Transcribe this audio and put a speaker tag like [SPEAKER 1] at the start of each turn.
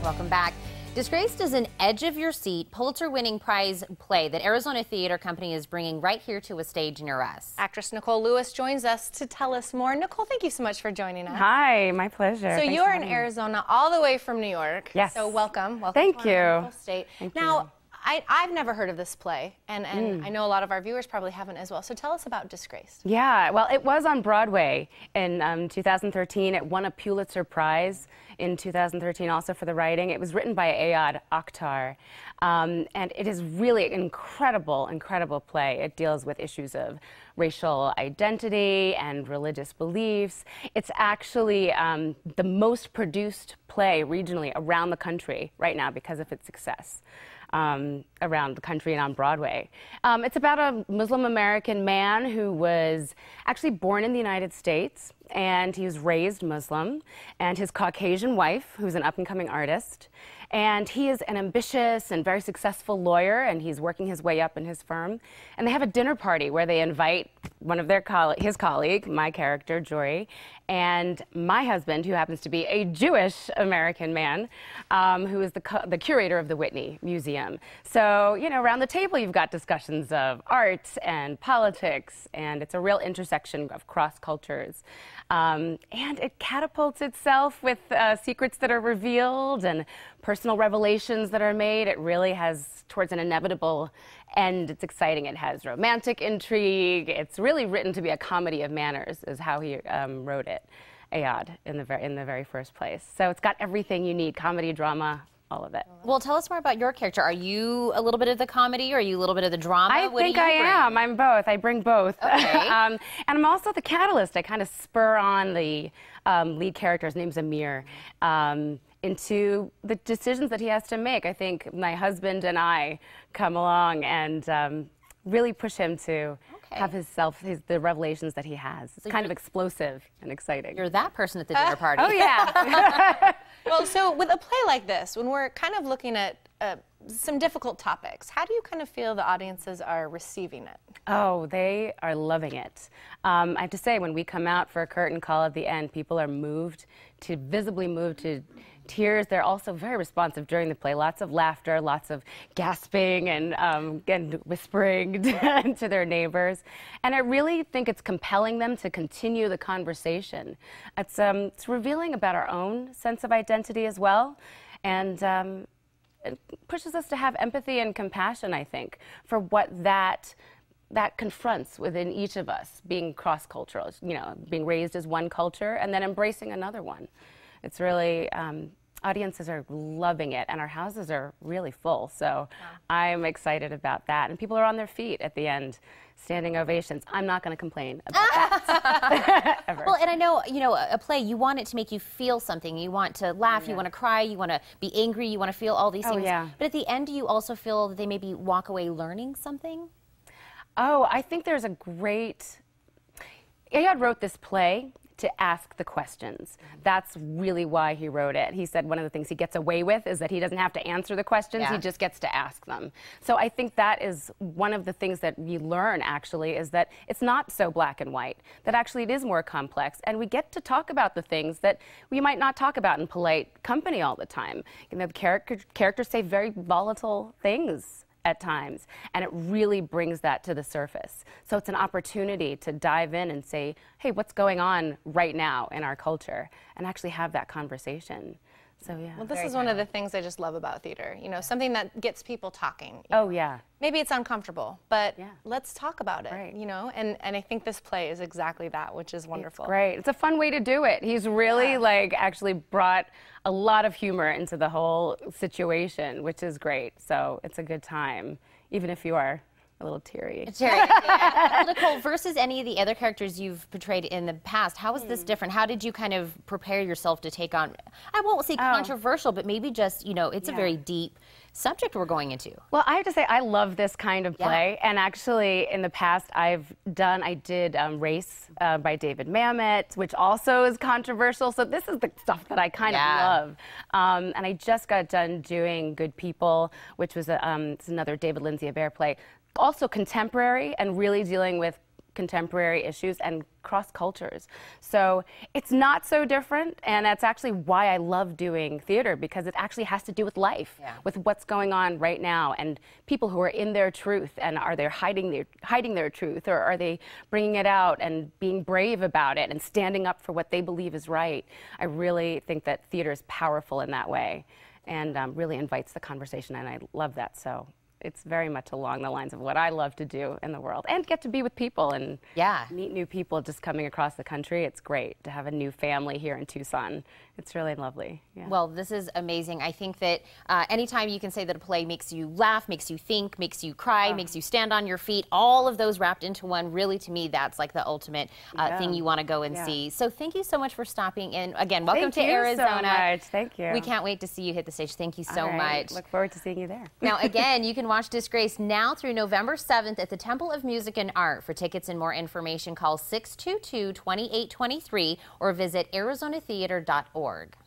[SPEAKER 1] Welcome back. Disgraced is an edge-of-your-seat, Pulitzer-winning prize play that Arizona Theater Company is bringing right here to a stage near us.
[SPEAKER 2] Actress Nicole Lewis joins us to tell us more. Nicole, thank you so much for joining us.
[SPEAKER 3] Hi, my pleasure.
[SPEAKER 2] So you're in Arizona all the way from New York.
[SPEAKER 3] Yes.
[SPEAKER 2] So welcome. Welcome
[SPEAKER 3] Thank
[SPEAKER 2] to
[SPEAKER 3] you.
[SPEAKER 2] our wonderful state.
[SPEAKER 3] Thank
[SPEAKER 2] now,
[SPEAKER 3] you.
[SPEAKER 2] I've never heard of this play, and I know a lot of our viewers probably haven't as well. So tell us about Disgraced.
[SPEAKER 3] Yeah, well, it was on Broadway in 2013. It won a Pulitzer Prize in 2013 also for the writing. It was written by AKHTAR'S, and it is really an incredible, incredible play. It deals with issues of racial identity and religious beliefs. It's actually the most produced play regionally around the country right now because of its success. Around the country and on Broadway. It's about a Muslim American man who was actually born in the United States, and he was raised Muslim, and his Caucasian wife, who's an up-and-coming artist. And he is an ambitious and very successful lawyer, and he's working his way up in his firm. And they have a dinner party where they invite one of their his colleague, my character, Jory, and my husband, who happens to be a Jewish American man, who is the curator of the Whitney Museum. So, you know, around the table you've got discussions of art and politics, and it's a real intersection of cross cultures. And it catapults itself with secrets that are revealed and personal revelations that are made. It really has towards an inevitable end. It's exciting. It has romantic intrigue. It's really written to be a comedy of manners, is how he wrote it, Ayad, in the very first place. So it's got everything you need: comedy, drama, all of it.
[SPEAKER 1] Well, tell us more about your character. Are you a little bit of the comedy, or are you a little bit of the drama?
[SPEAKER 3] I think I am. I'm both. I bring both.
[SPEAKER 1] Okay.
[SPEAKER 3] And I'm also the catalyst. I kind of spur on the lead character, his name's Amir, into the decisions that he has to make. I think my husband and I come along and really push him to have the revelations that he has. It's kind of explosive and exciting.
[SPEAKER 1] You're that person at the dinner party.
[SPEAKER 3] Oh, yeah.
[SPEAKER 2] Well, so with a play like this, when we're kind of looking at some difficult topics, how do you kind of feel the audiences are receiving it?
[SPEAKER 3] Oh, they are loving it. I have to say, when we come out for a curtain call at the end, people are visibly moved to tears. They're also very responsive during the play. Lots of laughter, lots of gasping and whispering to their neighbors. And I really think it's compelling them to continue the conversation. It's revealing about our own sense of identity as well. And it pushes us to have empathy and compassion, I think, for what that confronts within each of us, being cross-cultural, you know, being raised as one culture and then embracing another one. It's really, audiences are loving it, and our houses are really full, so I'm excited about that. And people are on their feet at the end, standing ovations. I'm not going to complain about that, ever.
[SPEAKER 1] Well, and I know, you know, a play, you want it to make you feel something. You want to laugh, you want to cry, you want to be angry, you want to feel all these things.
[SPEAKER 3] Yeah.
[SPEAKER 1] But at the end, do you also feel that they maybe walk away learning something?
[SPEAKER 3] Oh, I think there's a great... Ayad wrote this play to ask the questions. That's really why he wrote it. He said one of the things he gets away with is that he doesn't have to answer the questions, he just gets to ask them. So I think that is one of the things that we learn, actually, is that it's not so black and white, that actually it is more complex, and we get to talk about the things that we might not talk about in polite company all the time. You know, the characters say very volatile things at times, and it really brings that to the surface. So it's an opportunity to dive in and say, hey, what's going on right now in our culture, and actually have that conversation. So yeah.
[SPEAKER 2] Well, this is one of the things I just love about theater. You know, something that gets people talking.
[SPEAKER 3] Oh, yeah.
[SPEAKER 2] Maybe it's uncomfortable, but let's talk about it,
[SPEAKER 3] right.
[SPEAKER 2] you know? And I think this play is exactly that, which is wonderful.
[SPEAKER 3] It's great. It's a fun way to do it. He's really, like, actually brought a lot of humor into the whole situation, which is great. So it's a good time, even if you are a little teary.
[SPEAKER 1] Well, Nicole, versus any of the other characters you've portrayed in the past, how is this different? How did you kind of prepare yourself to take on, I won't say controversial, but maybe just, you know, it's a very deep subject we're going into.
[SPEAKER 3] Well, I have to say, I love this kind of play. And actually, in the past, I did Race by David Mamet, which also is controversial. So this is the stuff that I kind of love. And I just got done doing Good People, which was it's another David Lindsay Abaire play. Also contemporary and really dealing with contemporary issues and cross cultures. So it's not so different, and that's actually why I love doing theater, because it actually has to do with life, with what's going on right now, and people who are in their truth, and are they hiding their truth, or are they bringing it out and being brave about it and standing up for what they believe is right. I really think that theater is powerful in that way, and really invites the conversation, and I love that. So it's very much along the lines of what I love to do in the world, and get to be with people and meet new people just coming across the country. It's great to have a new family here in Tucson. It's really lovely. Yeah.
[SPEAKER 1] Well, this is amazing. I think that anytime you can say that a play makes you laugh, makes you think, makes you cry, makes you stand on your feet, all of those wrapped into one, really, to me, that's like the ultimate thing you want to go and see. So thank you so much for stopping in. Again, welcome to Arizona.
[SPEAKER 3] Thank you so much. Thank you.
[SPEAKER 1] We can't wait to see you hit the stage. Thank you so much.
[SPEAKER 3] Look forward to seeing you there.
[SPEAKER 1] Now, again, you can watch Disgraced now through November 7th at the Temple of Music and Art. For tickets and more information, call 622-2823 or visit arizonatheater.org.